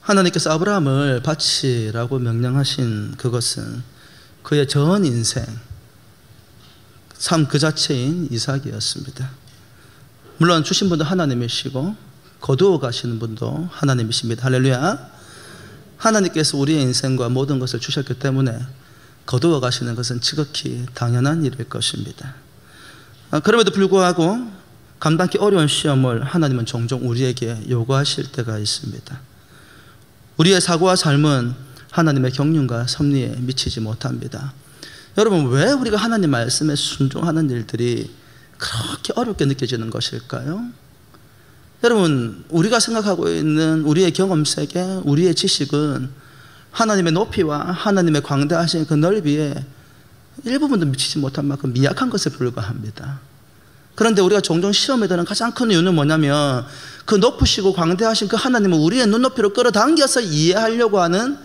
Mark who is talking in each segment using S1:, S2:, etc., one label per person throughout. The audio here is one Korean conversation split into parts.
S1: 하나님께서 아브라함을 바치라고 명령하신 그것은 그의 전 인생, 삶 그 자체인 이삭이었습니다. 물론 주신 분도 하나님이시고 거두어 가시는 분도 하나님이십니다. 할렐루야. 하나님께서 우리의 인생과 모든 것을 주셨기 때문에 거두어 가시는 것은 지극히 당연한 일일 것입니다. 그럼에도 불구하고 감당하기 어려운 시험을 하나님은 종종 우리에게 요구하실 때가 있습니다. 우리의 사고와 삶은 하나님의 경륜과 섭리에 미치지 못합니다. 여러분, 왜 우리가 하나님 말씀에 순종하는 일들이 그렇게 어렵게 느껴지는 것일까요? 여러분, 우리가 생각하고 있는 우리의 경험 세계, 우리의 지식은 하나님의 높이와 하나님의 광대하신 그 넓이에 일부분도 미치지 못한 만큼 미약한 것에 불과합니다. 그런데 우리가 종종 시험에 드는 가장 큰 이유는 뭐냐면 그 높으시고 광대하신 그 하나님을 우리의 눈높이로 끌어당겨서 이해하려고 하는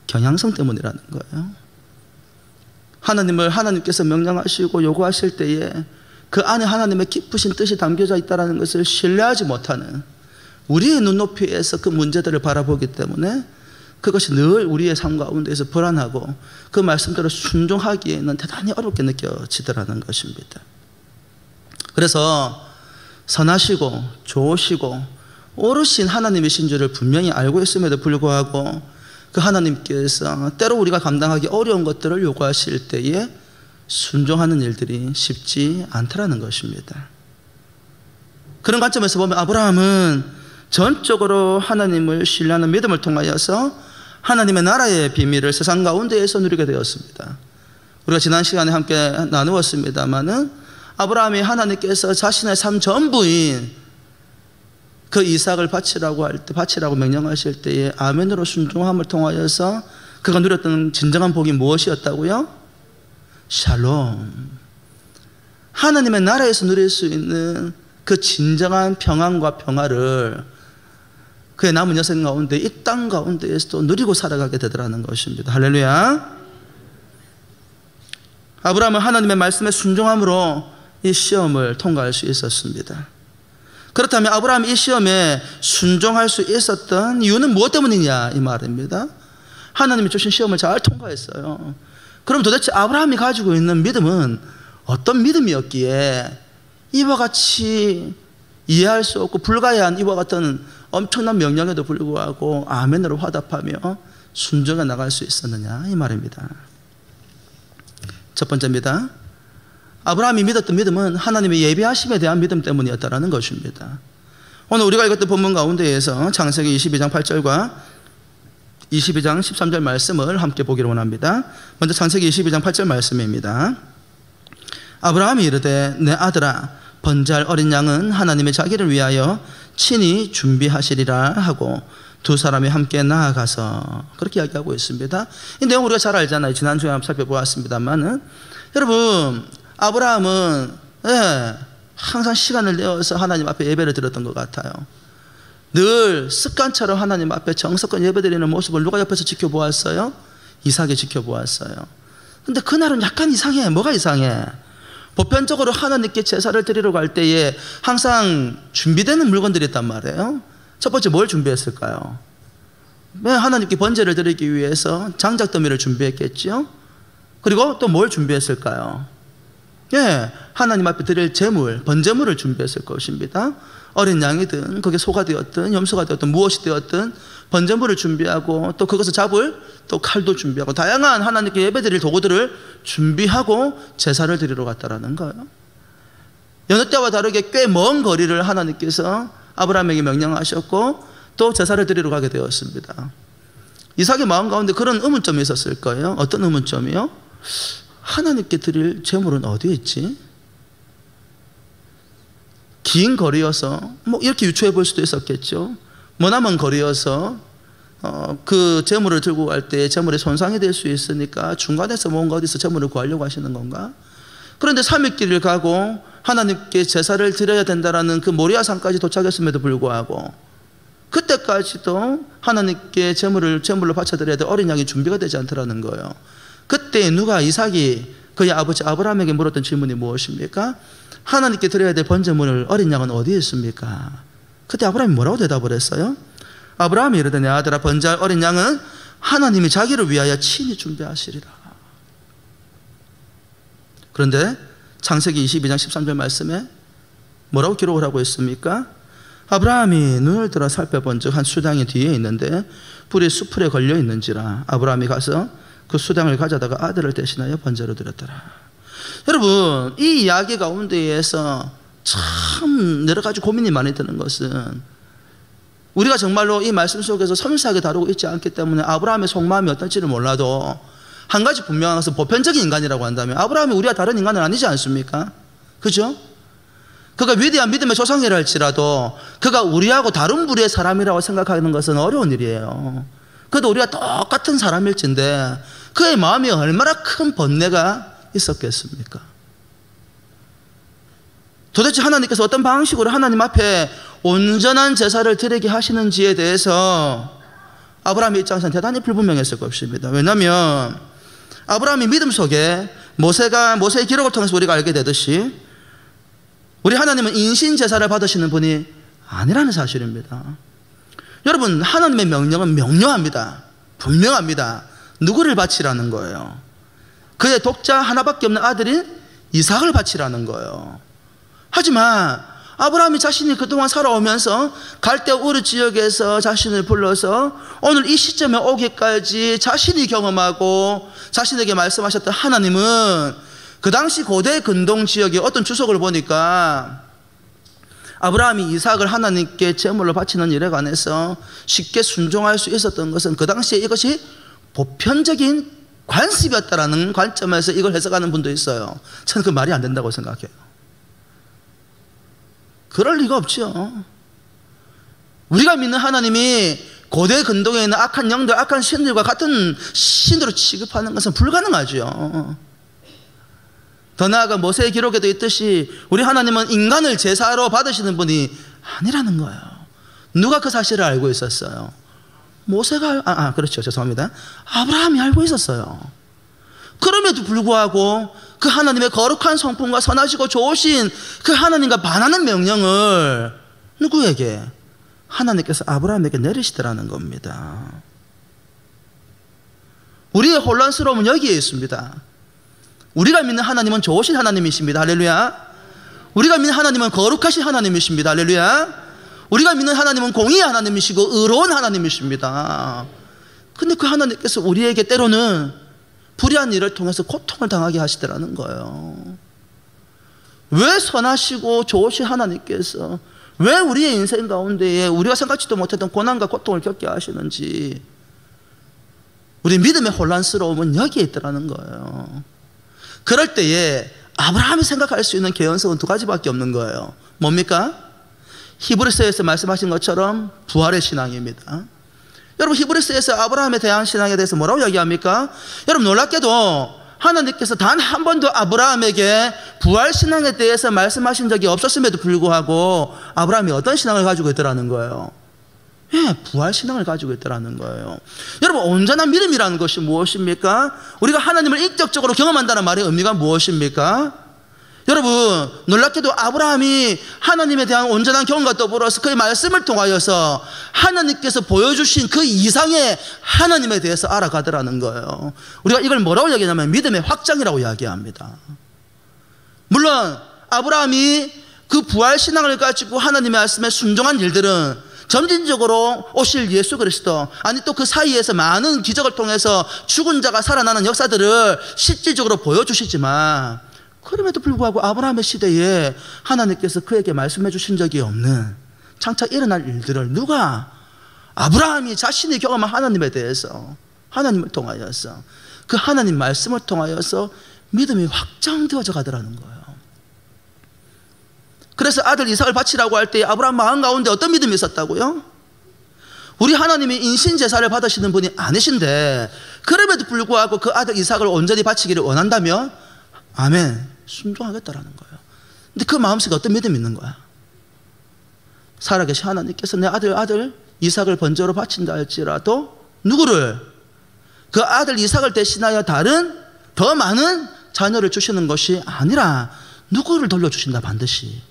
S1: 경향성 때문이라는 거예요. 하나님을 하나님께서 명령하시고 요구하실 때에 그 안에 하나님의 깊으신 뜻이 담겨져 있다는 것을 신뢰하지 못하는 우리의 눈높이에서 그 문제들을 바라보기 때문에 그것이 늘 우리의 삶 가운데에서 불안하고 그 말씀대로 순종하기에는 대단히 어렵게 느껴지더라는 것입니다. 그래서 선하시고 좋으시고 오르신 하나님이신 줄을 분명히 알고 있음에도 불구하고 그 하나님께서 때로 우리가 감당하기 어려운 것들을 요구하실 때에 순종하는 일들이 쉽지 않더라는 것입니다. 그런 관점에서 보면 아브라함은 전적으로 하나님을 신뢰하는 믿음을 통하여서 하나님의 나라의 비밀을 세상 가운데에서 누리게 되었습니다. 우리가 지난 시간에 함께 나누었습니다마는 아브라함이 하나님께서 자신의 삶 전부인 그 이삭을 바치라고 명령하실 때에 아멘으로 순종함을 통하여서 그가 누렸던 진정한 복이 무엇이었다고요? 샬롬. 하나님의 나라에서 누릴 수 있는 그 진정한 평안과 평화를 그의 남은 여생 가운데 이 땅 가운데에서도 누리고 살아가게 되더라는 것입니다. 할렐루야. 아브라함은 하나님의 말씀에 순종함으로 이 시험을 통과할 수 있었습니다. 그렇다면 아브라함이 이 시험에 순종할 수 있었던 이유는 무엇 때문이냐 이 말입니다. 하나님이 주신 시험을 잘 통과했어요. 그럼 도대체 아브라함이 가지고 있는 믿음은 어떤 믿음이었기에 이와 같이 이해할 수 없고 불가해한 이와 같은 엄청난 명령에도 불구하고 아멘으로 화답하며 순종해 나갈 수 있었느냐 이 말입니다. 첫 번째입니다. 아브라함이 믿었던 믿음은 하나님의 예비하심에 대한 믿음 때문이었다는 것입니다. 오늘 우리가 읽었던 본문 가운데에서 창세기 22장 8절과 22장 13절 말씀을 함께 보기를 원합니다. 먼저 창세기 22장 8절 말씀입니다. 아브라함이 이르되 내 아들아 번제할 어린 양은 하나님의 자기를 위하여 친히 준비하시리라 하고 두 사람이 함께 나아가서 그렇게 이야기하고 있습니다. 이 내용 우리가 잘 알잖아요. 지난주에 한번 살펴보았습니다만은 여러분 아브라함은 항상 시간을 내어서 하나님 앞에 예배를 드렸던 것 같아요. 늘 습관처럼 하나님 앞에 정성껏 예배드리는 모습을 누가 옆에서 지켜보았어요? 이삭이 지켜보았어요. 근데 그날은 약간 이상해. 뭐가 이상해? 보편적으로 하나님께 제사를 드리러 갈 때에 항상 준비되는 물건들이 있단 말이에요. 첫 번째 뭘 준비했을까요? 하나님께 번제를 드리기 위해서 장작더미를 준비했겠죠. 그리고 또 뭘 준비했을까요? 하나님 앞에 드릴 제물, 번제물을 준비했을 것입니다. 어린 양이든 그게 소가 되었든 염소가 되었든 무엇이 되었든 번제물을 준비하고 또 그것을 잡을 또 칼도 준비하고 다양한 하나님께 예배드릴 도구들을 준비하고 제사를 드리러 갔다라는 거예요. 여느 때와 다르게 꽤 먼 거리를 하나님께서 아브라함에게 명령하셨고 또 제사를 드리러 가게 되었습니다. 이삭의 마음 가운데 그런 의문점이 있었을 거예요. 어떤 의문점이요? 하나님께 드릴 제물은 어디에 있지? 긴 거리여서 이렇게 유추해 볼 수도 있었겠죠. 머나먼 거리여서 그 제물을 들고 갈 때 제물에 손상이 될 수 있으니까 중간에서 뭔가 어디서 제물을 구하려고 하시는 건가? 그런데 3일 길을 가고 하나님께 제사를 드려야 된다라는 그 모리아산까지 도착했음에도 불구하고 그때까지도 하나님께 제물로 바쳐드려야 될 어린 양이 준비가 되지 않더라는 거예요. 그때 누가 이삭이 그의 아버지 아브라함에게 물었던 질문이 무엇입니까? 하나님께 드려야 될 번제물을 어린 양은 어디에 있습니까? 그때 아브라함이 뭐라고 대답을 했어요? 아브라함이 이르되 내 아들아 번제할 어린 양은 하나님이 자기를 위하여 친히 준비하시리라. 그런데 창세기 22장 13절 말씀에 뭐라고 기록을 하고 있습니까? 아브라함이 눈을 들어 살펴본즉 한 수당이 뒤에 있는데 뿔이 수풀에 걸려 있는지라 아브라함이 가서 그 수당을 가져다가 아들을 대신하여 번제로 드렸더라. 여러분, 이 이야기 가운데에서 참 여러 가지 고민이 많이 드는 것은 우리가 정말로 이 말씀 속에서 섬세하게 다루고 있지 않기 때문에 아브라함의 속마음이 어떨지를 몰라도 한 가지 분명한 것은 보편적인 인간이라고 한다면 아브라함이 우리와 다른 인간은 아니지 않습니까? 그죠? 그가 위대한 믿음의 조상이라 할지라도 그가 우리하고 다른 부류의 사람이라고 생각하는 것은 어려운 일이에요. 그래도 우리가 똑같은 사람일진데 그의 마음이 얼마나 큰 번뇌가 있었겠습니까? 도대체 하나님께서 어떤 방식으로 하나님 앞에 온전한 제사를 드리게 하시는지에 대해서 아브라함의 입장에서는 대단히 불분명했을 것입니다. 왜냐하면 아브라함의 믿음 속에 모세의 기록을 통해서 우리가 알게 되듯이 우리 하나님은 인신제사를 받으시는 분이 아니라는 사실입니다. 여러분, 하나님의 명령은 명료합니다. 분명합니다. 누구를 바치라는 거예요? 그의 독자 하나밖에 없는 아들인 이삭을 바치라는 거예요. 하지만 아브라함이 자신이 그동안 살아오면서 갈대아 우르 지역에서 자신을 불러서 오늘 이 시점에 오기까지 자신이 경험하고 자신에게 말씀하셨던 하나님은 그 당시 고대 근동 지역의 어떤 주석을 보니까 아브라함이 이삭을 하나님께 제물로 바치는 일에 관해서 쉽게 순종할 수 있었던 것은 그 당시에 이것이 보편적인 관습이었다라는 관점에서 이걸 해석하는 분도 있어요. 저는 그 말이 안 된다고 생각해요. 그럴 리가 없죠. 우리가 믿는 하나님이 고대 근동에 있는 악한 영들, 악한 신들과 같은 신으로 취급하는 것은 불가능하죠. 더 나아가 모세의 기록에도 있듯이 우리 하나님은 인간을 제사로 받으시는 분이 아니라는 거예요. 누가 그 사실을 알고 있었어요? 모세가 그렇죠. 죄송합니다. 아브라함이 알고 있었어요. 그럼에도 불구하고 그 하나님의 거룩한 성품과 선하시고 좋으신 그 하나님과 반하는 명령을 누구에게? 하나님께서 아브라함에게 내리시더라는 겁니다. 우리의 혼란스러움은 여기에 있습니다. 우리가 믿는 하나님은 좋으신 하나님이십니다. 할렐루야. 우리가 믿는 하나님은 거룩하신 하나님이십니다. 할렐루야. 우리가 믿는 하나님은 공의의 하나님이시고 의로운 하나님이십니다. 근데 그 하나님께서 우리에게 때로는 불의한 일을 통해서 고통을 당하게 하시더라는 거예요. 왜 선하시고 좋으신 하나님께서 왜 우리의 인생 가운데에 우리가 생각지도 못했던 고난과 고통을 겪게 하시는지 우리 믿음의 혼란스러움은 여기에 있더라는 거예요. 그럴 때에 아브라함이 생각할 수 있는 개연성은 두 가지밖에 없는 거예요. 뭡니까? 히브리서에서 말씀하신 것처럼 부활의 신앙입니다. 여러분, 히브리서에서 아브라함에 대한 신앙에 대해서 뭐라고 이야기합니까? 여러분, 놀랍게도 하나님께서 단 한 번도 아브라함에게 부활 신앙에 대해서 말씀하신 적이 없었음에도 불구하고 아브라함이 어떤 신앙을 가지고 있더라는 거예요? 예, 부활 신앙을 가지고 있더라는 거예요. 여러분, 온전한 믿음이라는 것이 무엇입니까? 우리가 하나님을 인격적으로 경험한다는 말의 의미가 무엇입니까? 여러분, 놀랍게도 아브라함이 하나님에 대한 온전한 경험과 더불어서 그의 말씀을 통하여서 하나님께서 보여주신 그 이상의 하나님에 대해서 알아가더라는 거예요. 우리가 이걸 뭐라고 이야기하냐면 믿음의 확장이라고 이야기합니다. 물론 아브라함이 그 부활 신앙을 가지고 하나님의 말씀에 순종한 일들은 점진적으로 오실 예수 그리스도, 아니 또 그 사이에서 많은 기적을 통해서 죽은 자가 살아나는 역사들을 실질적으로 보여주시지만, 그럼에도 불구하고 아브라함의 시대에 하나님께서 그에게 말씀해 주신 적이 없는 장차 일어날 일들을 누가, 아브라함이 자신이 경험한 하나님에 대해서, 하나님을 통하여서, 그 하나님 말씀을 통하여서 믿음이 확장되어져 가더라는 거예요. 그래서 아들 이삭을 바치라고 할 때 아브라함 마음 가운데 어떤 믿음이 있었다고요? 우리 하나님이 인신제사를 받으시는 분이 아니신데 그럼에도 불구하고 그 아들 이삭을 온전히 바치기를 원한다면 아멘, 순종하겠다라는 거예요. 근데 그 마음속에 어떤 믿음이 있는 거야? 살아계신 하나님께서 내 아들 이삭을 번제로 바친다 할지라도 누구를? 그 아들 이삭을 대신하여 다른 더 많은 자녀를 주시는 것이 아니라 누구를 돌려주신다? 반드시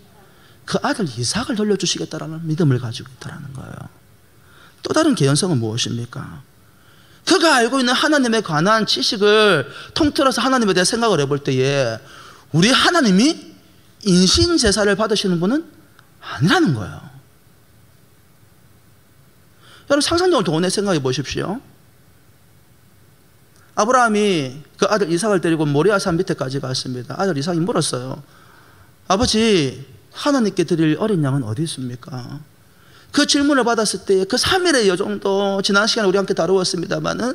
S1: 그 아들 이삭을 돌려주시겠다라는 믿음을 가지고 있다는 거예요. 또 다른 개연성은 무엇입니까? 그가 알고 있는 하나님에 관한 지식을 통틀어서 하나님에 대해 생각을 해볼 때에 우리 하나님이 인신제사를 받으시는 분은 아니라는 거예요. 여러분 상상력을 동원해 생각해 보십시오. 아브라함이 그 아들 이삭을 데리고 모리아 산 밑에까지 갔습니다. 아들 이삭이 물었어요. 아버지, 하나님께 드릴 어린 양은 어디 있습니까? 그 질문을 받았을 때 그 3일의 여정도 지난 시간에 우리 함께 다루었습니다마는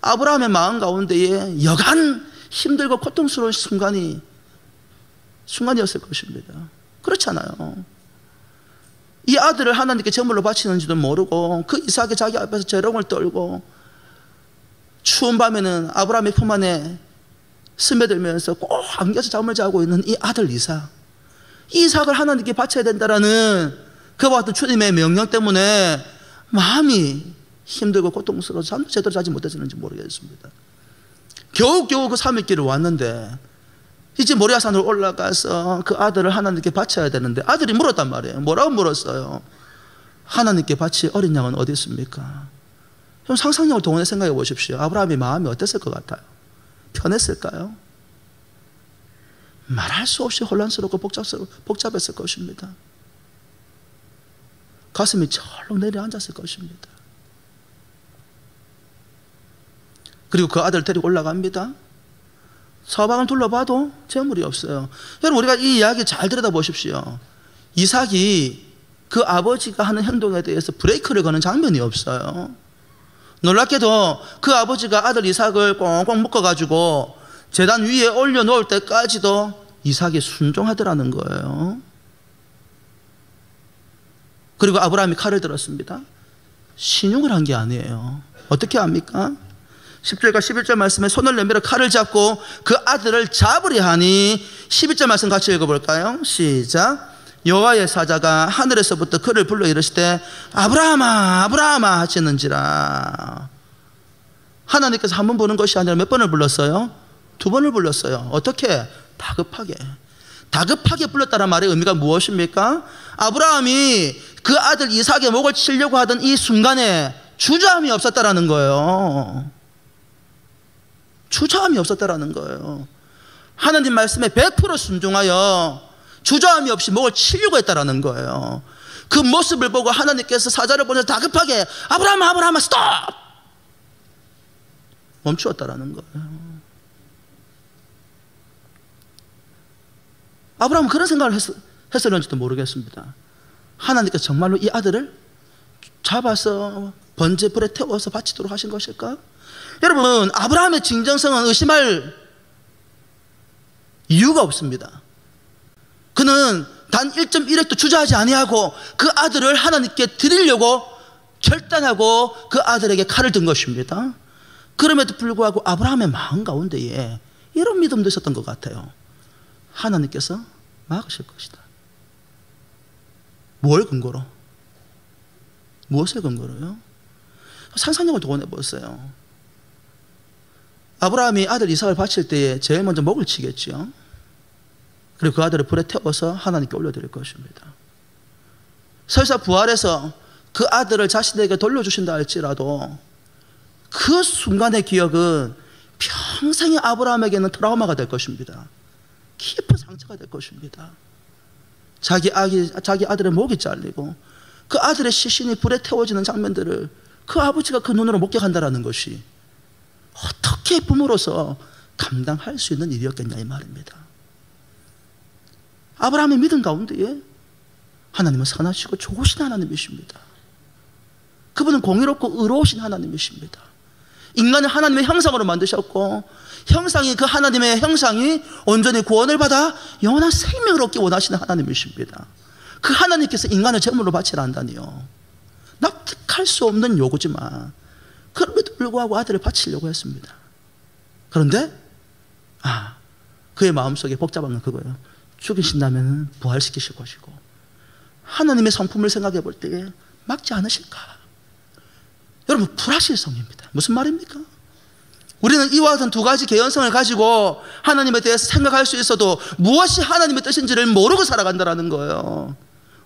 S1: 아브라함의 마음 가운데에 여간 힘들고 고통스러운 순간이었을 것입니다. 그렇잖아요. 이 아들을 하나님께 제물로 바치는지도 모르고 그 이삭이 자기 앞에서 재롱을 떨고 추운 밤에는 아브라함의 품 안에 스며들면서 꼭 안겨서 잠을 자고 있는 이 아들 이삭, 이삭을 하나님께 바쳐야 된다라는 그와 같은 주님의 명령 때문에 마음이 힘들고 고통스러워서 잠도 제대로 자지 못했는지 모르겠습니다. 겨우겨우 그 3일 길을 왔는데 이제 모리아산으로 올라가서 그 아들을 하나님께 바쳐야 되는데 아들이 물었단 말이에요. 뭐라고 물었어요? 하나님께 바칠 어린 양은 어디 있습니까? 좀 상상력을 동원해 생각해 보십시오. 아브라함의 마음이 어땠을 것 같아요? 편했을까요? 말할 수 없이 혼란스럽고 복잡했을 것입니다. 가슴이 철렁 내려앉았을 것입니다. 그리고 그 아들 데리고 올라갑니다. 서방을 둘러봐도 재물이 없어요. 여러분 우리가 이 이야기 잘 들여다보십시오. 이삭이 그 아버지가 하는 행동에 대해서 브레이크를 거는 장면이 없어요. 놀랍게도 그 아버지가 아들 이삭을 꽁꽁 묶어가지고 제단 위에 올려놓을 때까지도 이삭이 순종하더라는 거예요. 그리고 아브라함이 칼을 들었습니다. 신용을 한 게 아니에요. 어떻게 합니까? 10절과 11절 말씀에 손을 내밀어 칼을 잡고 그 아들을 잡으려 하니 12절 말씀 같이 읽어볼까요? 시작. 여호와의 사자가 하늘에서부터 그를 불러 이르시되 아브라함아 아브라함아 하시는지라. 하나님께서 한 번 부르는 것이 아니라 몇 번을 불렀어요? 2번을 불렀어요. 어떻게? 다급하게 불렀다는 말의 의미가 무엇입니까? 아브라함이 그 아들 이삭의 목을 치려고 하던 이 순간에 주저함이 없었다라는 거예요. 주저함이 없었다라는 거예요. 하나님 말씀에 100% 순종하여 주저함이 없이 목을 치려고 했다라는 거예요. 그 모습을 보고 하나님께서 사자를 보내서 다급하게 아브라함아 아브라함아 스톱! 멈추었다라는 거예요. 아브라함은 그런 생각을 했었는지도 모르겠습니다. 하나님께서 정말로 이 아들을 잡아서 번제 불에 태워서 바치도록 하신 것일까? 여러분 아브라함의 진정성은 의심할 이유가 없습니다. 그는 단 1.1핵도 주저하지 아니하고 그 아들을 하나님께 드리려고 결단하고 그 아들에게 칼을 든 것입니다. 그럼에도 불구하고 아브라함의 마음 가운데에 이런 믿음도 있었던 것 같아요. 하나님께서 막으실 것이다. 뭘 근거로? 무엇을 근거로요? 상상력을 동원해 보세요. 아브라함이 아들 이삭을 바칠 때에 제일 먼저 목을 치겠죠. 그리고 그 아들을 불에 태워서 하나님께 올려드릴 것입니다. 설사 부활해서 그 아들을 자신에게 돌려주신다 할지라도 그 순간의 기억은 평생의 아브라함에게는 트라우마가 될 것입니다. 깊은 상처가 될 것입니다. 자기 아들의 목이 잘리고 그 아들의 시신이 불에 태워지는 장면들을 그 아버지가 그 눈으로 목격한다는 것이 어떻게 부모로서 감당할 수 있는 일이었겠냐 이 말입니다. 아브라함의 믿음 가운데에 하나님은 선하시고 좋으신 하나님이십니다. 그분은 공의롭고 의로우신 하나님이십니다. 인간을 하나님의 형상으로 만드셨고 형상이 그 하나님의 형상이 온전히 구원을 받아 영원한 생명을 얻기 원하시는 하나님이십니다. 그 하나님께서 인간을 제물로 바치라 한다니요. 납득할 수 없는 요구지만 그럼에도 불구하고 아들을 바치려고 했습니다. 그런데 그의 마음속에 복잡한 건 그거예요. 죽이신다면 부활시키실 것이고 하나님의 성품을 생각해 볼 때에 막지 않으실까? 여러분 불확실성입니다. 무슨 말입니까? 우리는 이와 같은 두 가지 개연성을 가지고 하나님에 대해서 생각할 수 있어도 무엇이 하나님의 뜻인지를 모르고 살아간다는 거예요.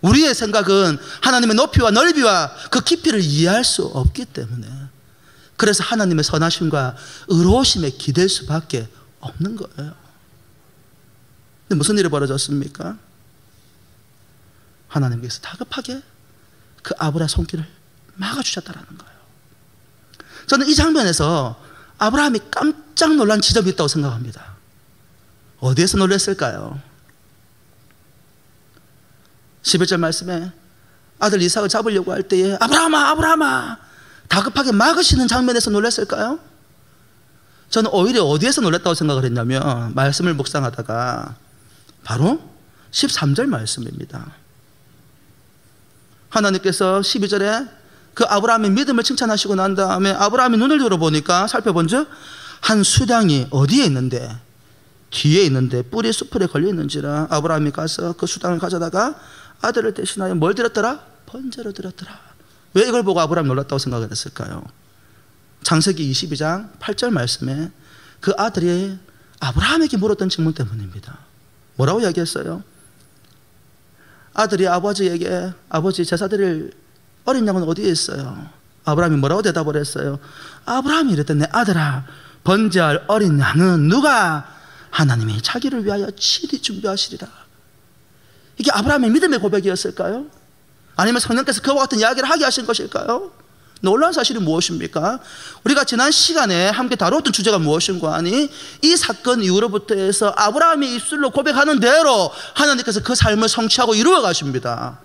S1: 우리의 생각은 하나님의 높이와 넓이와 그 깊이를 이해할 수 없기 때문에, 그래서 하나님의 선하심과 의로우심에 기댈 수밖에 없는 거예요. 근데 무슨 일이 벌어졌습니까? 하나님께서 다급하게 그 아브라함의 손길을 막아주셨다는 거예요. 저는 이 장면에서 아브라함이 깜짝 놀란 지점이 있다고 생각합니다. 어디에서 놀랐을까요? 11절 말씀에 아들 이삭을 잡으려고 할 때에 아브라함아 아브라함아 다급하게 막으시는 장면에서 놀랐을까요? 저는 오히려 어디에서 놀랐다고 생각을 했냐면, 말씀을 묵상하다가 바로 13절 말씀입니다. 하나님께서 12절에 그 아브라함의 믿음을 칭찬하시고 난 다음에 아브라함이 눈을 들어보니까, 살펴본즉 한 수량이 어디에 있는데, 뒤에 있는데 뿔이 수풀에 걸려 있는지라 아브라함이 가서 그 수량을 가져다가 아들을 대신하여 뭘 드렸더라? 번제로 드렸더라. 왜 이걸 보고 아브라함이 놀랐다고 생각을 했을까요? 창세기 22장 8절 말씀에 그 아들이 아브라함에게 물었던 질문 때문입니다. 뭐라고 이야기했어요? 아들이 아버지에게 아버지 제사 드릴 어린 양은 어디에 있어요? 아브라함이 뭐라고 대답을 했어요? 아브라함이 이랬대, 내 아들아 번제할 어린 양은 누가? 하나님이 자기를 위하여 치리 준비하시리라. 이게 아브라함의 믿음의 고백이었을까요? 아니면 성령께서 그와 같은 이야기를 하게 하신 것일까요? 놀라운 사실이 무엇입니까? 우리가 지난 시간에 함께 다루었던 주제가 무엇인가 하니, 이 사건 이후로부터 해서 아브라함의 입술로 고백하는 대로 하나님께서 그 삶을 성취하고 이루어 가십니다.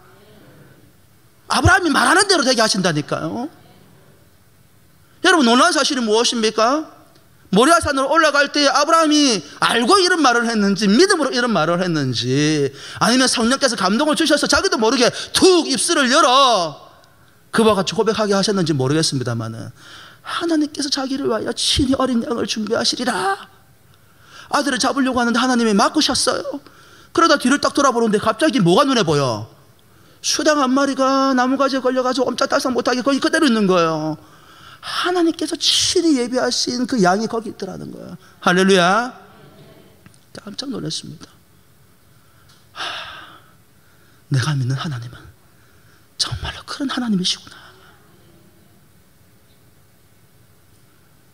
S1: 아브라함이 말하는 대로 되게 하신다니까요. 여러분, 놀라운 사실이 무엇입니까? 모리아산으로 올라갈 때 아브라함이 알고 이런 말을 했는지, 믿음으로 이런 말을 했는지, 아니면 성령께서 감동을 주셔서 자기도 모르게 툭 입술을 열어 그와 같이 고백하게 하셨는지 모르겠습니다만은, 하나님께서 자기를 위하여 친히 어린 양을 준비하시리라. 아들을 잡으려고 하는데 하나님이 막으셨어요. 그러다 뒤를 딱 돌아보는데 갑자기 뭐가 눈에 보여? 수당 한 마리가 나무가지에 걸려가지고 옴짝달싹 못하게 거기 그대로 있는 거예요. 하나님께서 친히 예비하신 그 양이 거기 있더라는 거예요. 할렐루야. 깜짝 놀랐습니다. 내가 믿는 하나님은 정말로 그런 하나님이시구나.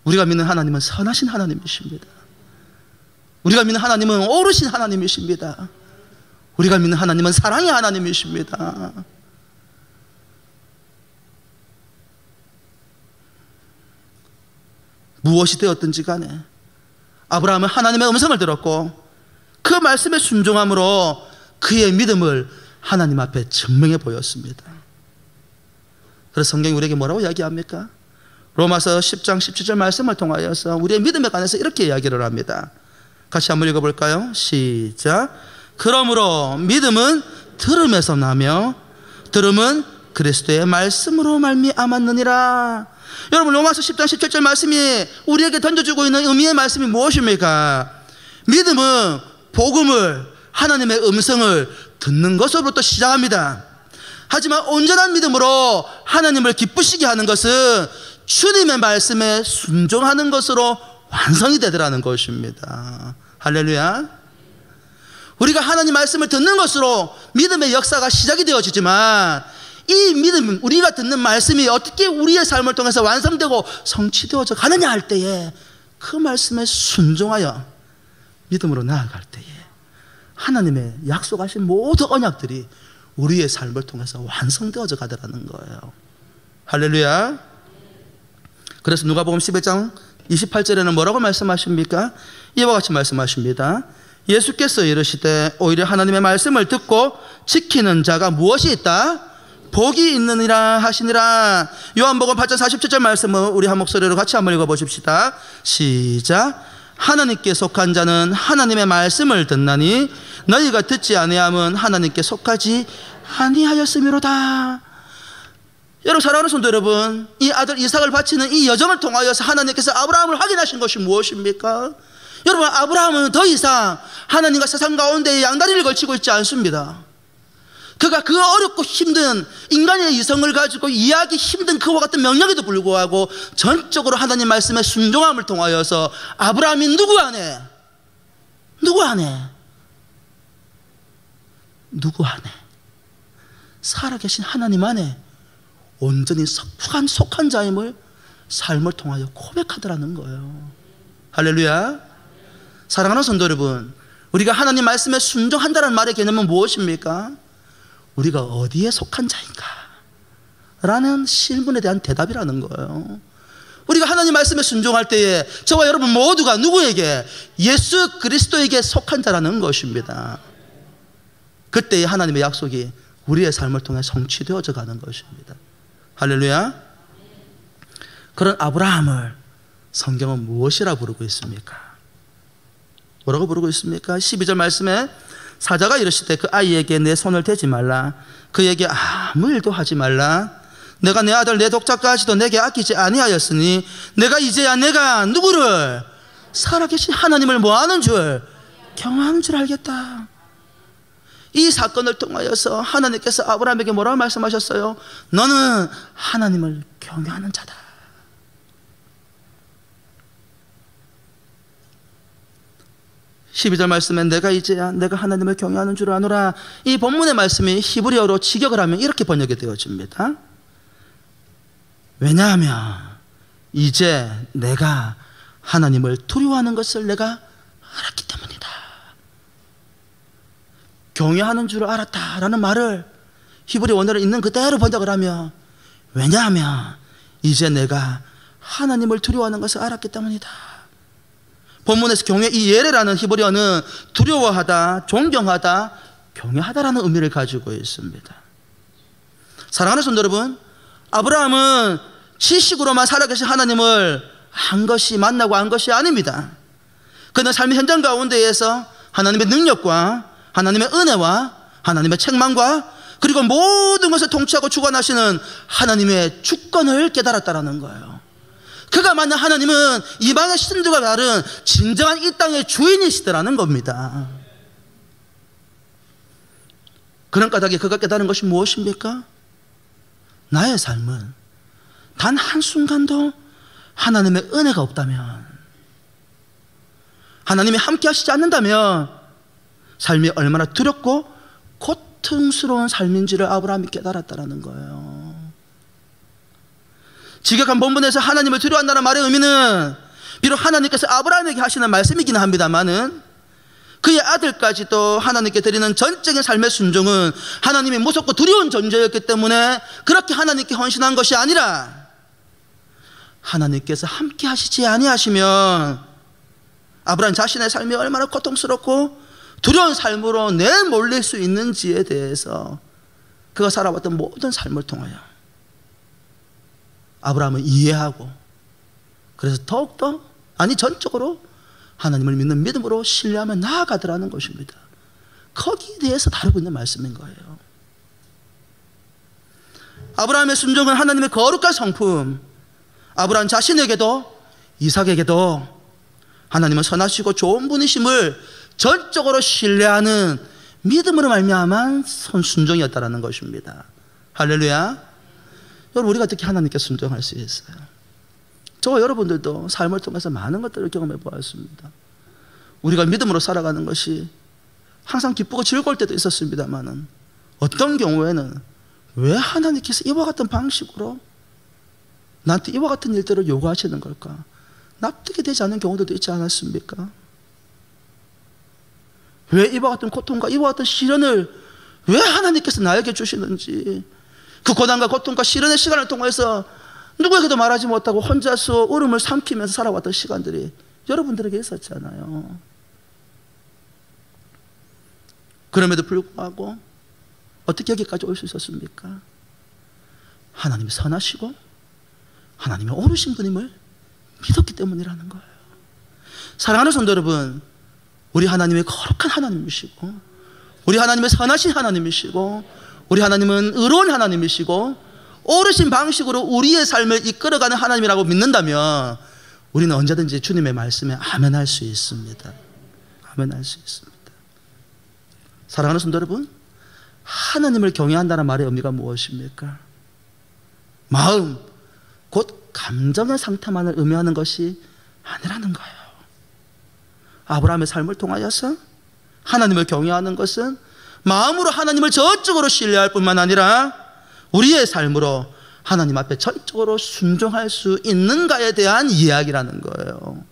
S1: 우리가 믿는 하나님은 선하신 하나님이십니다. 우리가 믿는 하나님은 오르신 하나님이십니다. 우리가 믿는 하나님은 사랑의 하나님이십니다. 무엇이 되었든지 간에 아브라함은 하나님의 음성을 들었고 그 말씀에 순종함으로 그의 믿음을 하나님 앞에 증명해 보였습니다. 그래서 성경이 우리에게 뭐라고 이야기합니까? 로마서 10장 17절 말씀을 통하여서 우리의 믿음에 관해서 이렇게 이야기를 합니다. 같이 한번 읽어볼까요? 시작. 그러므로 믿음은 들음에서 나며 들음은 그리스도의 말씀으로 말미암았느니라. 여러분, 로마서 10장 17절 말씀이 우리에게 던져주고 있는 의미의 말씀이 무엇입니까? 믿음은 복음을, 하나님의 음성을 듣는 것으로부터 시작합니다. 하지만 온전한 믿음으로 하나님을 기쁘시게 하는 것은 주님의 말씀에 순종하는 것으로 완성이 되더라는 것입니다. 할렐루야. 우리가 하나님 말씀을 듣는 것으로 믿음의 역사가 시작이 되어지지만, 이 믿음, 우리가 듣는 말씀이 어떻게 우리의 삶을 통해서 완성되고 성취되어져 가느냐 할 때에 그 말씀에 순종하여 믿음으로 나아갈 때에 하나님의 약속하신 모든 언약들이 우리의 삶을 통해서 완성되어져 가더라는 거예요. 할렐루야. 그래서 누가복음 11장 28절에는 뭐라고 말씀하십니까? 이와 같이 말씀하십니다. 예수께서 이르시되 오히려 하나님의 말씀을 듣고 지키는 자가 무엇이 있다? 복이 있느니라 하시니라. 요한복음 8장 47절 말씀을 우리 한 목소리로 같이 한번 읽어보십시다. 시작. 하나님께 속한 자는 하나님의 말씀을 듣나니 너희가 듣지 아니함은 하나님께 속하지 아니하였음이로다. 여러분, 사랑하는 성도 여러분, 이 아들 이삭을 바치는 이 여정을 통하여서 하나님께서 아브라함을 확인하신 것이 무엇입니까? 여러분, 아브라함은 더 이상 하나님과 세상 가운데 양다리를 걸치고 있지 않습니다. 그가 그 어렵고 힘든 인간의 이성을 가지고 이해하기 힘든 그와 같은 명령에도 불구하고 전적으로 하나님 말씀에 순종함을 통하여서 아브라함이 누구 안에 살아계신 하나님 안에 온전히 속한 자임을 삶을 통하여 고백하더라는 거예요. 할렐루야. 사랑하는 성도 여러분, 우리가 하나님 말씀에 순종한다는 말의 개념은 무엇입니까? 우리가 어디에 속한 자인가? 라는 질문에 대한 대답이라는 거예요. 우리가 하나님 말씀에 순종할 때에 저와 여러분 모두가 누구에게? 예수 그리스도에게 속한 자라는 것입니다. 그때의 하나님의 약속이 우리의 삶을 통해 성취되어져 가는 것입니다. 할렐루야. 그런 아브라함을 성경은 무엇이라 부르고 있습니까? 뭐라고 부르고 있습니까? 12절 말씀에 사자가 이르시되 그 아이에게 내 손을 대지 말라, 그에게 아무 일도 하지 말라. 내가 내 아들 내 독자까지도 내게 아끼지 아니하였으니 내가 이제야 내가 누구를? 살아계신 하나님을 뭐하는 줄? 경외하는 줄 알겠다. 이 사건을 통하여서 하나님께서 아브라함에게 뭐라고 말씀하셨어요? 너는 하나님을 경외하는 자다. (12절) 말씀에 내가 이제야 내가 하나님을 경외하는 줄 아노라. 이 본문의 말씀이 히브리어로 직역을 하면 이렇게 번역이 되어집니다. 왜냐하면 이제 내가 하나님을 두려워하는 것을 내가 알았기 때문이다. 경외하는 줄 알았다라는 말을 히브리 원어를 있는 그대로 번역을 하면, 왜냐하면 이제 내가 하나님을 두려워하는 것을 알았기 때문이다. 본문에서 경외, 이 예레라는 히브리어는 두려워하다, 존경하다, 경외하다라는 의미를 가지고 있습니다. 사랑하는 성도 여러분, 아브라함은 지식으로만 살아계신 하나님을 한 것이 만나고 안 것이 아닙니다. 그는 삶의 현장 가운데에서 하나님의 능력과 하나님의 은혜와 하나님의 책망과 그리고 모든 것을 통치하고 주관하시는 하나님의 주권을 깨달았다는 거예요. 그가 만난 하나님은 이방의 신들과 다른 진정한 이 땅의 주인이시더라는 겁니다. 그런 까닭에 그가 깨달은 것이 무엇입니까? 나의 삶은 단 한순간도 하나님의 은혜가 없다면, 하나님이 함께 하시지 않는다면 삶이 얼마나 두렵고 고통스러운 삶인지를 아브라함이 깨달았다는 거예요. 직역한 본문에서 하나님을 두려워한다는 말의 의미는 비록 하나님께서 아브라함에게 하시는 말씀이긴 합니다만은 그의 아들까지도 하나님께 드리는 전적인 삶의 순종은 하나님이 무섭고 두려운 존재였기 때문에 그렇게 하나님께 헌신한 것이 아니라, 하나님께서 함께 하시지 아니하시면 아브라함 자신의 삶이 얼마나 고통스럽고 두려운 삶으로 내몰릴 수 있는지에 대해서 그가 살아왔던 모든 삶을 통하여 아브라함은 이해하고, 그래서 더욱더, 아니 전적으로 하나님을 믿는 믿음으로 신뢰하며 나아가더라는 것입니다. 거기에 대해서 다루고 있는 말씀인 거예요. 아브라함의 순종은 하나님의 거룩한 성품, 아브라함 자신에게도 이삭에게도 하나님은 선하시고 좋은 분이심을 전적으로 신뢰하는 믿음으로 말미암은 순종이었다는 것입니다. 할렐루야. 여러분, 우리가 어떻게 하나님께 순종할 수 있어요? 저와 여러분들도 삶을 통해서 많은 것들을 경험해 보았습니다. 우리가 믿음으로 살아가는 것이 항상 기쁘고 즐거울 때도 있었습니다만은 어떤 경우에는 왜 하나님께서 이와 같은 방식으로 나한테 이와 같은 일들을 요구하시는 걸까? 납득이 되지 않는 경우들도 있지 않았습니까? 왜 이와 같은 고통과 이와 같은 시련을 왜 하나님께서 나에게 주시는지, 그 고난과 고통과 시련의 시간을 통해서 누구에게도 말하지 못하고 혼자서 울음을 삼키면서 살아왔던 시간들이 여러분들에게 있었잖아요. 그럼에도 불구하고 어떻게 여기까지 올 수 있었습니까? 하나님이 선하시고 하나님이 옳으신 분임을 믿었기 때문이라는 거예요. 사랑하는 성도 여러분, 우리 하나님이 거룩한 하나님이시고, 우리 하나님은 선하신 하나님이시고, 우리 하나님은 의로운 하나님이시고 옳으신 방식으로 우리의 삶을 이끌어가는 하나님이라고 믿는다면 우리는 언제든지 주님의 말씀에 아멘할 수 있습니다. 아멘할 수 있습니다. 사랑하는 성도 여러분, 하나님을 경외한다는 말의 의미가 무엇입니까? 마음, 곧 감정의 상태만을 의미하는 것이 아니라는 거예요. 아브라함의 삶을 통하여서 하나님을 경외하는 것은 마음으로 하나님을 전적으로 신뢰할 뿐만 아니라 우리의 삶으로 하나님 앞에 전적으로 순종할 수 있는가에 대한 이야기라는 거예요.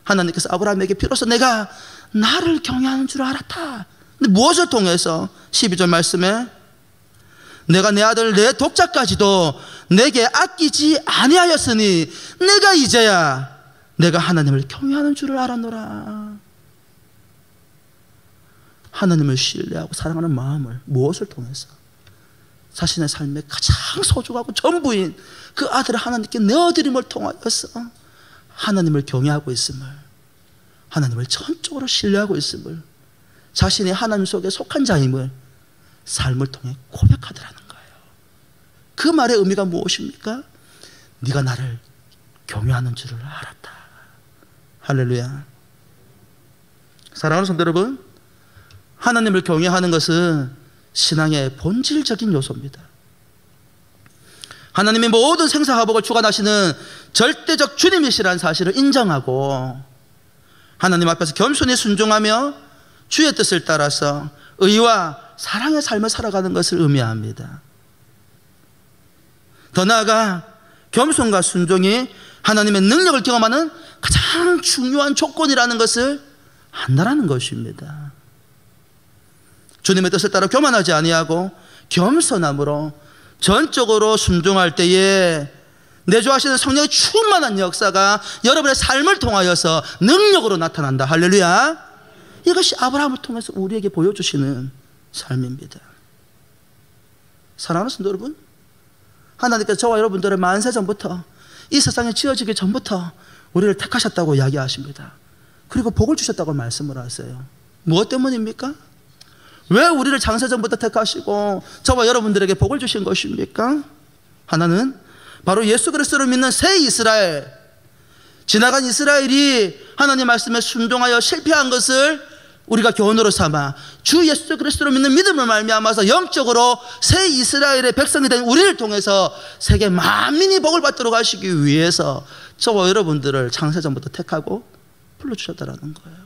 S1: 하나님께서 아브라함에게 비로소 내가 나를 경외하는 줄 알았다. 근데 무엇을 통해서? 12절 말씀에 내가 내 아들 내 독자까지도 내게 아끼지 아니하였으니 내가 이제야 내가 하나님을 경외하는 줄을 알았노라. 하나님을 신뢰하고 사랑하는 마음을 무엇을 통해서? 자신의 삶의 가장 소중하고 전부인 그 아들을 하나님께 내어드림을 통하여서 하나님을 경외하고 있음을, 하나님을 전적으로 신뢰하고 있음을, 자신이 하나님 속에 속한 자임을 삶을 통해 고백하더라는 거예요. 그 말의 의미가 무엇입니까? 네가 나를 경외하는 줄을 알았다. 할렐루야. 사랑하는 성도 여러분, 하나님을 경외하는 것은 신앙의 본질적인 요소입니다. 하나님이 모든 생사화복을 주관하시는 절대적 주님이시라는 사실을 인정하고 하나님 앞에서 겸손히 순종하며 주의 뜻을 따라서 의와 사랑의 삶을 살아가는 것을 의미합니다. 더 나아가 겸손과 순종이 하나님의 능력을 경험하는 가장 중요한 조건이라는 것을 안다라는 것입니다. 주님의 뜻을 따라 교만하지 아니하고 겸손함으로 전적으로 순종할 때에 내주하시는 성령의 충만한 역사가 여러분의 삶을 통하여서 능력으로 나타난다. 할렐루야. 이것이 아브라함을 통해서 우리에게 보여주시는 삶입니다. 사랑하는 성도 여러분, 하나님께서 저와 여러분들의 만세 전부터, 이 세상이 지어지기 전부터 우리를 택하셨다고 이야기하십니다. 그리고 복을 주셨다고 말씀을 하세요. 무엇 때문입니까? 왜 우리를 창세전부터 택하시고 저와 여러분들에게 복을 주신 것입니까? 하나는 바로 예수 그리스도를 믿는 새 이스라엘, 지나간 이스라엘이 하나님 말씀에 순종하여 실패한 것을 우리가 교훈으로 삼아 주 예수 그리스도를 믿는 믿음을 말미암아서 영적으로 새 이스라엘의 백성이 된 우리를 통해서 세계 만민이 복을 받도록 하시기 위해서 저와 여러분들을 창세전부터 택하고 불러주셨다는 거예요.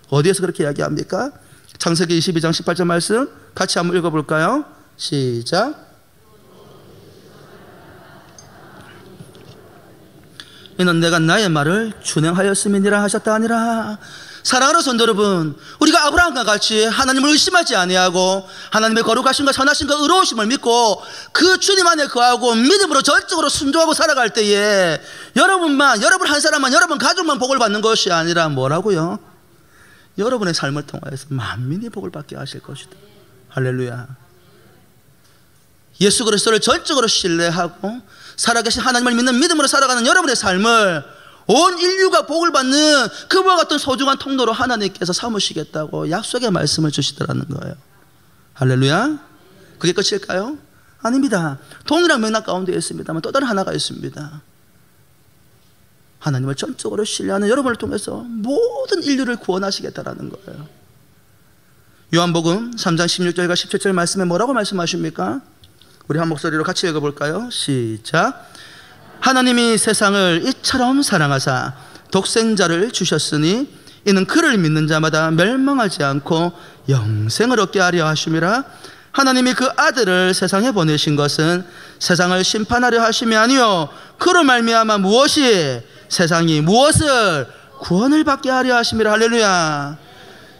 S1: 어디에서 그렇게 이야기합니까? 창세기 22장 18절 말씀 같이 한번 읽어볼까요? 시작. 이는 내가 나의 말을 준행하였음이니라 하셨다 하니라. 사랑하는 성도 여러분, 우리가 아브라함과 같이 하나님을 의심하지 아니하고 하나님의 거룩하심과 선하심과 의로우심을 믿고 그 주님 안에 거하고 믿음으로 전적으로 순종하고 살아갈 때에 여러분만, 여러분 한 사람만, 여러분 가족만 복을 받는 것이 아니라 뭐라고요? 여러분의 삶을 통하여서 만민이 복을 받게 하실 것이다. 할렐루야. 예수 그리스도를 전적으로 신뢰하고 살아계신 하나님을 믿는 믿음으로 살아가는 여러분의 삶을 온 인류가 복을 받는 그와 같은 소중한 통로로 하나님께서 삼으시겠다고 약속의 말씀을 주시더라는 거예요. 할렐루야. 그게 끝일까요? 아닙니다. 동일한 맥락 가운데 있습니다만 또 다른 하나가 있습니다. 하나님을 전적으로 신뢰하는 여러분을 통해서 모든 인류를 구원하시겠다라는 거예요. 요한복음 3장 16절과 17절 말씀에 뭐라고 말씀하십니까? 우리 한 목소리로 같이 읽어볼까요? 시작. 하나님이 세상을 이처럼 사랑하사 독생자를 주셨으니 이는 그를 믿는 자마다 멸망하지 않고 영생을 얻게 하려 하심이라. 하나님이 그 아들을 세상에 보내신 것은 세상을 심판하려 하심이 아니요 그로 말미암아 세상이 무엇을 구원을 받게 하려 하심이라. 할렐루야.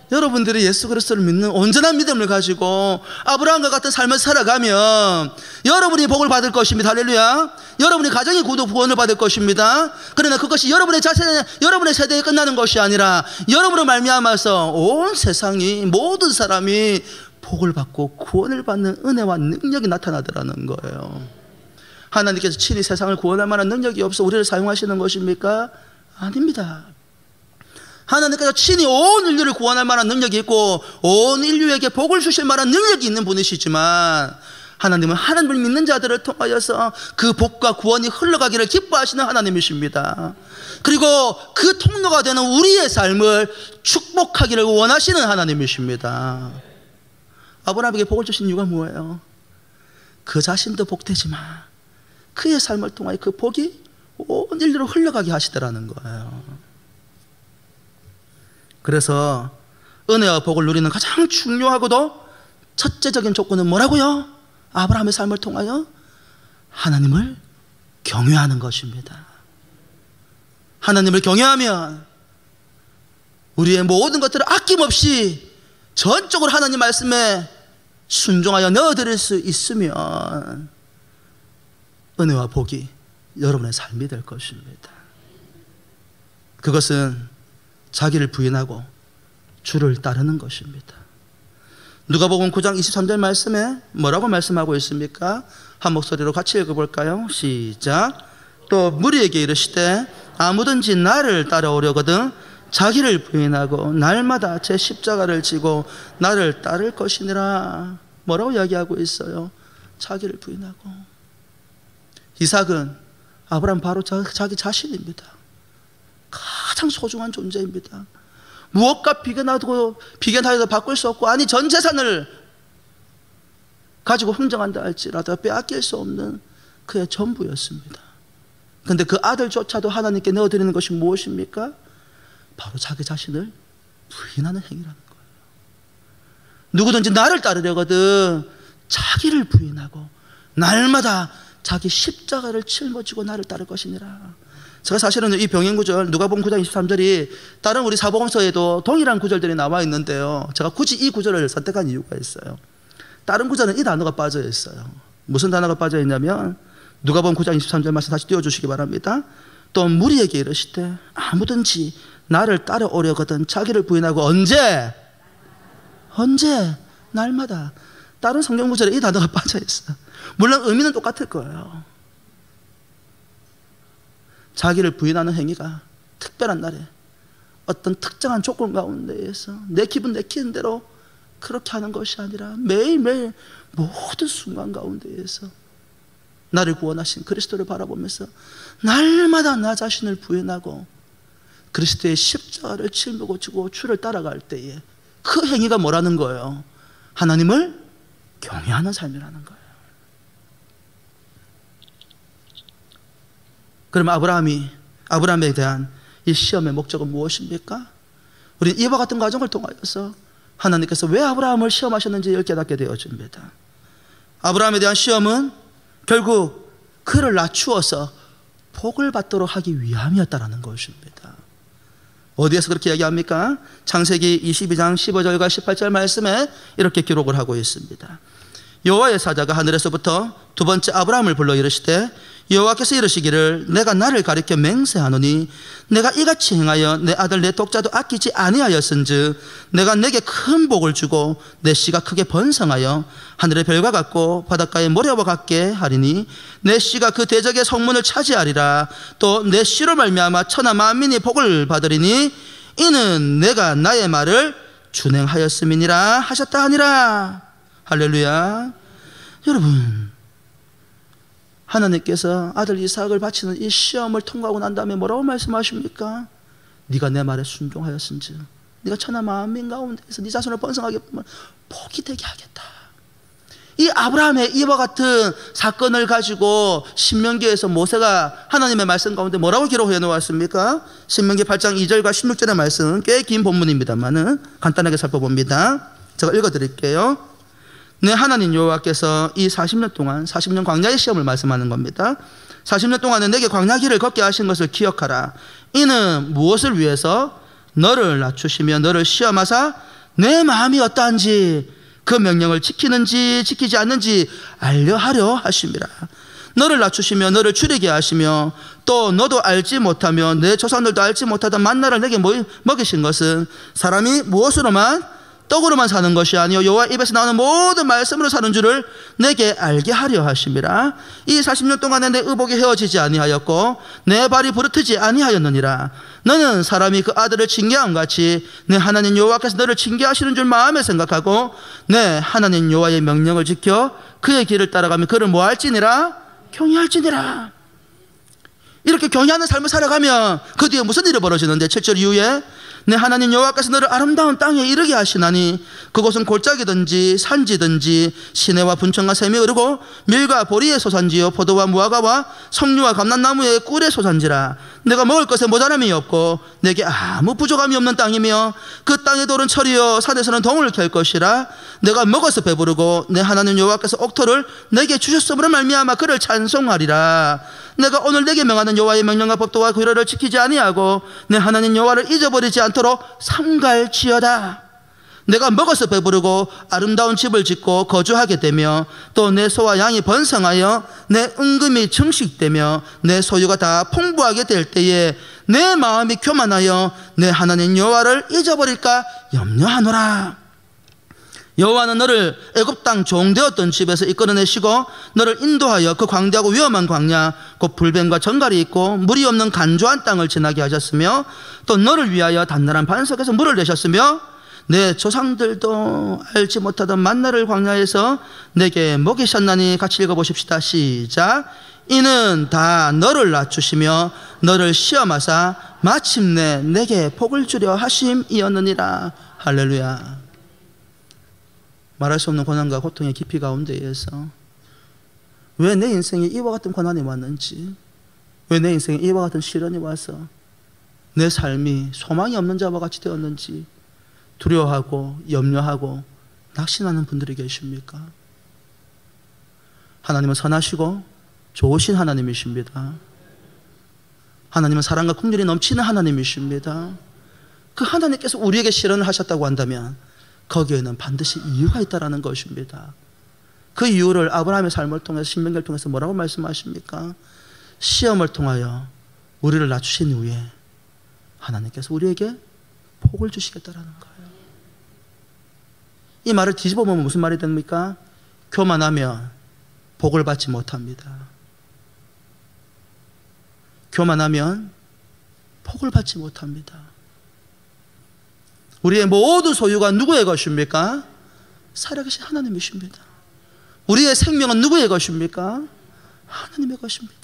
S1: 여러분들이 예수 그리스도를 믿는 온전한 믿음을 가지고 아브라함과 같은 삶을 살아가면 여러분이 복을 받을 것입니다. 할렐루야. 여러분의 가정이 구원을 받을 것입니다. 그러나 그것이 여러분의 자신의 여러분의 세대에 끝나는 것이 아니라 여러분으로 말미암아서 온 세상이 모든 사람이 복을 받고 구원을 받는 은혜와 능력이 나타나더라는 거예요. 하나님께서 친히 세상을 구원할 만한 능력이 없어 우리를 사용하시는 것입니까? 아닙니다. 하나님께서 친히 온 인류를 구원할 만한 능력이 있고 온 인류에게 복을 주실 만한 능력이 있는 분이시지만 하나님은 하나님을 믿는 자들을 통하여서 그 복과 구원이 흘러가기를 기뻐하시는 하나님이십니다. 그리고 그 통로가 되는 우리의 삶을 축복하기를 원하시는 하나님이십니다. 아브라함에게 복을 주신 이유가 뭐예요? 그 자신도 복되지만 그의 삶을 통하여 그 복이 온 인류로 흘러가게 하시더라는 거예요. 그래서 은혜와 복을 누리는 가장 중요하고도 첫째적인 조건은 뭐라고요? 아브라함의 삶을 통하여 하나님을 경외하는 것입니다. 하나님을 경외하면 우리의 모든 것들을 아낌없이 전적으로 하나님 말씀에 순종하여 넣어드릴 수 있으면 은혜와 복이 여러분의 삶이 될 것입니다. 그것은 자기를 부인하고 주를 따르는 것입니다. 누가복음 9장 23절 말씀에 뭐라고 말씀하고 있습니까? 한 목소리로 같이 읽어볼까요? 시작. 또 무리에게 이르시되 아무든지 나를 따라오려거든 자기를 부인하고 날마다 제 십자가를 지고 나를 따를 것이니라. 뭐라고 이야기하고 있어요? 자기를 부인하고. 이삭은 아브라함 바로 자기 자신입니다. 가장 소중한 존재입니다. 무엇과 비견하여도 바꿀 수 없고, 아니 전 재산을 가지고 흥정한다 할지라도 빼앗길 수 없는 그의 전부였습니다. 그런데 그 아들조차도 하나님께 내어드리는 것이 무엇입니까? 바로 자기 자신을 부인하는 행위라는 거예요. 누구든지 나를 따르려거든 자기를 부인하고 날마다 자기 십자가를 짊어지고 나를 따를 것이니라. 제가 사실은 이 병행 구절 누가복음 9장 23절이 다른 우리 사복음서에도 동일한 구절들이 나와 있는데요, 제가 굳이 이 구절을 선택한 이유가 있어요. 다른 구절은 이 단어가 빠져 있어요. 무슨 단어가 빠져 있냐면 누가복음 9장 23절 말씀 다시 띄워주시기 바랍니다. 또 무리에게 이르시되 아무든지 나를 따라오려거든 자기를 부인하고 언제? 날마다. 다른 성경 구절에 이 단어가 빠져 있어요. 물론 의미는 똑같을 거예요. 자기를 부인하는 행위가 특별한 날에 어떤 특정한 조건 가운데에서 내 기분 내키는 대로 그렇게 하는 것이 아니라 매일매일 모든 순간 가운데에서 나를 구원하신 그리스도를 바라보면서 날마다 나 자신을 부인하고 그리스도의 십자가를 짊어지고 주를 따라갈 때에 그 행위가 뭐라는 거예요? 하나님을 경외하는 삶이라는 거예요. 그럼 아브라함에 대한 이 시험의 목적은 무엇입니까? 우리는 이와 같은 과정을 통하여서 하나님께서 왜 아브라함을 시험하셨는지를 깨닫게 되어집니다. 아브라함에 대한 시험은 결국 그를 낮추어서 복을 받도록 하기 위함이었다라는 것입니다. 어디에서 그렇게 얘기합니까? 창세기 22장 15절과 18절 말씀에 이렇게 기록을 하고 있습니다. 여호와의 사자가 하늘에서부터 두 번째 아브라함을 불러 이르시되 여호와께서 이르시기를 내가 나를 가리켜 맹세하노니 내가 이같이 행하여 내 아들 내 독자도 아끼지 아니하였은즉 내가 내게 큰 복을 주고 내 씨가 크게 번성하여 하늘의 별과 같고 바닷가의 모래와 같게 하리니 내 씨가 그 대적의 성문을 차지하리라. 또 내 씨로 말미암아 천하 만민이 복을 받으리니 이는 내가 나의 말을 준행하였음이니라 하셨다 하니라. 할렐루야. 여러분, 하나님께서 아들 이삭을 바치는 이 시험을 통과하고 난 다음에 뭐라고 말씀하십니까? 네가 내 말에 순종하였은즉 네가 천하 만민 가운데서 네 자손을 번성하게 보면 복이 되게 하겠다. 이 아브라함의 이와 같은 사건을 가지고 신명기에서 모세가 하나님의 말씀 가운데 뭐라고 기록해 놓았습니까? 신명기 8장 2절과 16절의 말씀은 꽤 긴 본문입니다만은 간단하게 살펴봅니다. 제가 읽어드릴게요. 내 하나님 여호와께서 이 40년 동안 40년 광야의 시험을 말씀하는 겁니다. 40년 동안은 내게 광야 길을 걷게 하신 것을 기억하라. 이는 무엇을 위해서? 너를 낮추시며 너를 시험하사 내 마음이 어떠한지 그 명령을 지키는지 지키지 않는지 알려하려 하심이라. 너를 낮추시며 너를 줄이게 하시며 또 너도 알지 못하며 내 조상들도 알지 못하던 만나를 내게 먹이신 것은 사람이 무엇으로만 떡으로만 사는 것이 아니요 여호와 입에서 나오는 모든 말씀으로 사는 줄을 내게 알게 하려 하심이라. 이 40년 동안에 내 의복이 헤어지지 아니하였고 내 발이 부르트지 아니하였느니라. 너는 사람이 그 아들을 징계함 같이 내 하나님 여호와께서 너를 징계하시는 줄 마음에 생각하고 내 하나님 여호와의 명령을 지켜 그의 길을 따라가며 그를 뭐할지니라? 경외할지니라. 이렇게 경외하는 삶을 살아가면 그 뒤에 무슨 일이 벌어지는데 7절 이후에 내 하나님 여호와께서 너를 아름다운 땅에 이르게 하시나니 그곳은 골짜기든지 산지든지 시내와 분천과 샘이 흐르고 밀과 보리의 소산지요 포도와 무화과와 석류와 감람나무의 꿀의 소산지라. 내가 먹을 것에 모자람이 없고 내게 아무 부족함이 없는 땅이며 그 땅의 돌은 철이요 산에서는 동을 캘 것이라. 내가 먹어서 배부르고 내 하나님 여호와께서 옥토를 내게 주셨음으로 말미암아 그를 찬송하리라. 내가 오늘 내게 명하는 여호와의 명령과 법도와 규례를 지키지 아니하고 내 하나님 여호와를 잊어버리지 않도록 삼갈지어다. 내가 먹어서 배부르고 아름다운 집을 짓고 거주하게 되며 또 내 소와 양이 번성하여 내 은금이 증식되며 내 소유가 다 풍부하게 될 때에 내 마음이 교만하여 내 하나님 여호와를 잊어버릴까 염려하노라. 여호와는 너를 애굽 땅 종되었던 집에서 이끌어내시고 너를 인도하여 그 광대하고 위험한 광야 곧 불뱀과 정갈이 있고 물이 없는 간조한 땅을 지나게 하셨으며 또 너를 위하여 단단한 반석에서 물을 내셨으며 내 조상들도 알지 못하던 만나를 광야에서 내게 먹이셨나니. 같이 읽어보십시다. 시작. 이는 다 너를 낮추시며 너를 시험하사 마침내 내게 복을 주려 하심이었느니라. 할렐루야. 말할 수 없는 고난과 고통의 깊이 가운데에서 왜 내 인생에 이와 같은 고난이 왔는지, 왜 내 인생에 이와 같은 시련이 와서 내 삶이 소망이 없는 자와 같이 되었는지 두려워하고 염려하고 낙심하는 분들이 계십니까? 하나님은 선하시고 좋으신 하나님이십니다. 하나님은 사랑과 긍휼이 넘치는 하나님이십니다. 그 하나님께서 우리에게 시련을 하셨다고 한다면 거기에는 반드시 이유가 있다는 것입니다. 그 이유를 아브라함의 삶을 통해서 신명기를 통해서 뭐라고 말씀하십니까? 시험을 통하여 우리를 낮추신 후에 하나님께서 우리에게 복을 주시겠다라는 거예요. 이 말을 뒤집어 보면 무슨 말이 됩니까? 교만하면 복을 받지 못합니다. 교만하면 복을 받지 못합니다. 우리의 모든 소유가 누구의 것입니까? 살아계신 하나님이십니다. 우리의 생명은 누구의 것입니까? 하나님의 것입니다.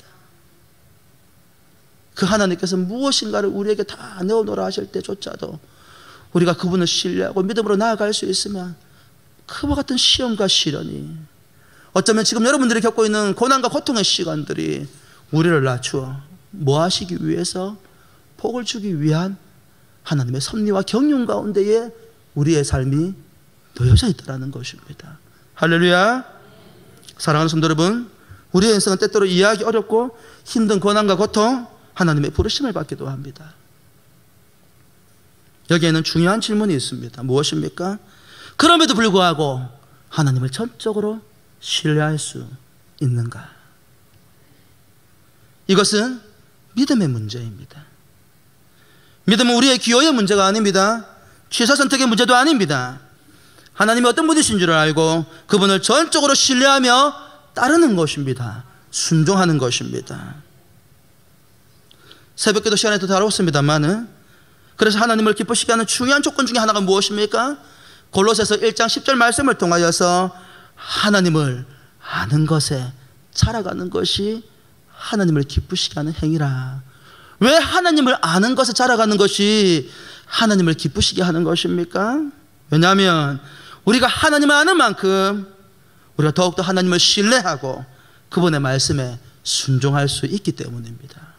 S1: 그 하나님께서 무엇인가를 우리에게 다 내어놓으라 하실 때조차도 우리가 그분을 신뢰하고 믿음으로 나아갈 수 있으면 그와 같은 시험과 시련이, 어쩌면 지금 여러분들이 겪고 있는 고난과 고통의 시간들이 우리를 낮추어 뭐 하시기 위해서? 복을 주기 위한 하나님의 섭리와 경륜 가운데에 우리의 삶이 놓여져 있다는 것입니다. 할렐루야. 사랑하는 성도 여러분, 우리의 인생은 때때로 이해하기 어렵고 힘든 고난과 고통, 하나님의 부르심을 받기도 합니다. 여기에는 중요한 질문이 있습니다. 무엇입니까? 그럼에도 불구하고 하나님을 전적으로 신뢰할 수 있는가? 이것은 믿음의 문제입니다. 믿음은 우리의 기호의 문제가 아닙니다. 취사 선택의 문제도 아닙니다. 하나님이 어떤 분이신 줄 알고 그분을 전적으로 신뢰하며 따르는 것입니다. 순종하는 것입니다. 새벽기도 시간에도 다뤘습니다만은, 그래서 하나님을 기쁘시게 하는 중요한 조건 중에 하나가 무엇입니까? 골로새서 1장 10절 말씀을 통하여서 하나님을 아는 것에 자라가는 것이 하나님을 기쁘시게 하는 행위라. 왜 하나님을 아는 것에 자라가는 것이 하나님을 기쁘시게 하는 것입니까? 왜냐하면 우리가 하나님을 아는 만큼 우리가 더욱더 하나님을 신뢰하고 그분의 말씀에 순종할 수 있기 때문입니다.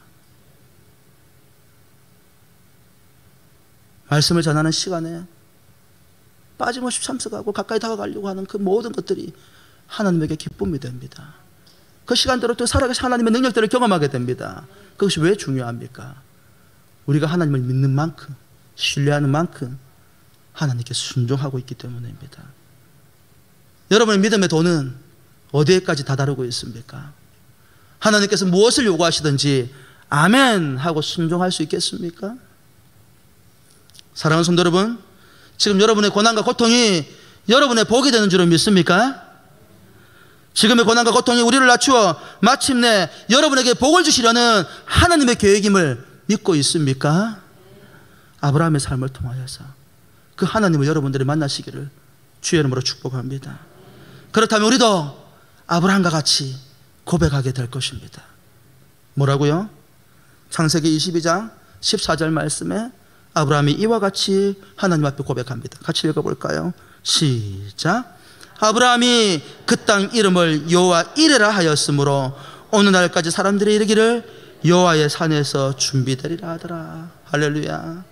S1: 말씀을 전하는 시간에 빠짐없이 참석하고 가까이 다가가려고 하는 그 모든 것들이 하나님에게 기쁨이 됩니다. 그 시간대로 또 살아가신 하나님의 능력들을 경험하게 됩니다. 그것이 왜 중요합니까? 우리가 하나님을 믿는 만큼, 신뢰하는 만큼 하나님께 순종하고 있기 때문입니다. 여러분의 믿음의 도는 어디에까지 다다르고 있습니까? 하나님께서 무엇을 요구하시든지 아멘 하고 순종할 수 있겠습니까? 사랑하는 성도 여러분, 지금 여러분의 고난과 고통이 여러분의 복이 되는 줄을 믿습니까? 지금의 고난과 고통이 우리를 낮추어 마침내 여러분에게 복을 주시려는 하나님의 계획임을 믿고 있습니까? 아브라함의 삶을 통하여서 그 하나님을 여러분들이 만나시기를 주의 이름으로 축복합니다. 그렇다면 우리도 아브라함과 같이 고백하게 될 것입니다. 뭐라고요? 창세기 22장 14절 말씀에 아브라함이 이와 같이 하나님 앞에 고백합니다. 같이 읽어볼까요? 시작. 아브라함이 그 땅 이름을 여호와 이레라 하였으므로 어느 날까지 사람들이 이르기를 여호와의 산에서 준비되리라 하더라. 할렐루야.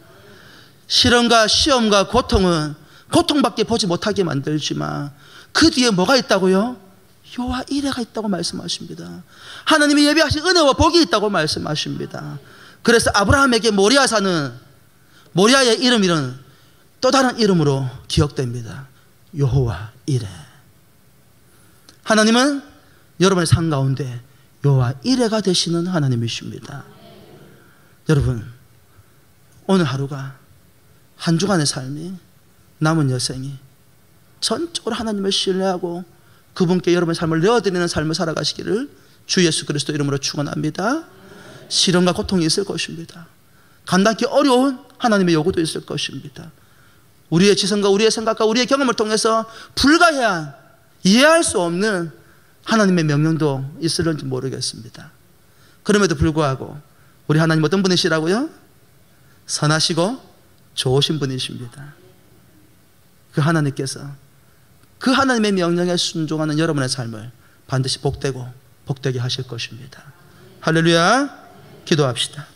S1: 시련과 시험과 고통은 고통밖에 보지 못하게 만들지만 그 뒤에 뭐가 있다고요? 여호와 이레가 있다고 말씀하십니다. 하나님이 예비하신 은혜와 복이 있다고 말씀하십니다. 그래서 아브라함에게 모리아산은 모리아의 이름은 또 다른 이름으로 기억됩니다. 여호와 이레. 하나님은 여러분의 삶 가운데 여호와 이레가 되시는 하나님이십니다. 여러분, 오늘 하루가 한 주간의 삶이, 남은 여생이 전적으로 하나님을 신뢰하고 그분께 여러분의 삶을 내어드리는 삶을 살아가시기를 주 예수 그리스도 이름으로 축원합니다. 시련과 고통이 있을 것입니다. 감당하기 어려운 하나님의 요구도 있을 것입니다. 우리의 지성과 우리의 생각과 우리의 경험을 통해서 불가해한, 이해할 수 없는 하나님의 명령도 있을는지 모르겠습니다. 그럼에도 불구하고 우리 하나님 어떤 분이시라고요? 선하시고 좋으신 분이십니다. 그 하나님께서 그 하나님의 명령에 순종하는 여러분의 삶을 반드시 복되고 복되게 하실 것입니다. 할렐루야. 기도합시다.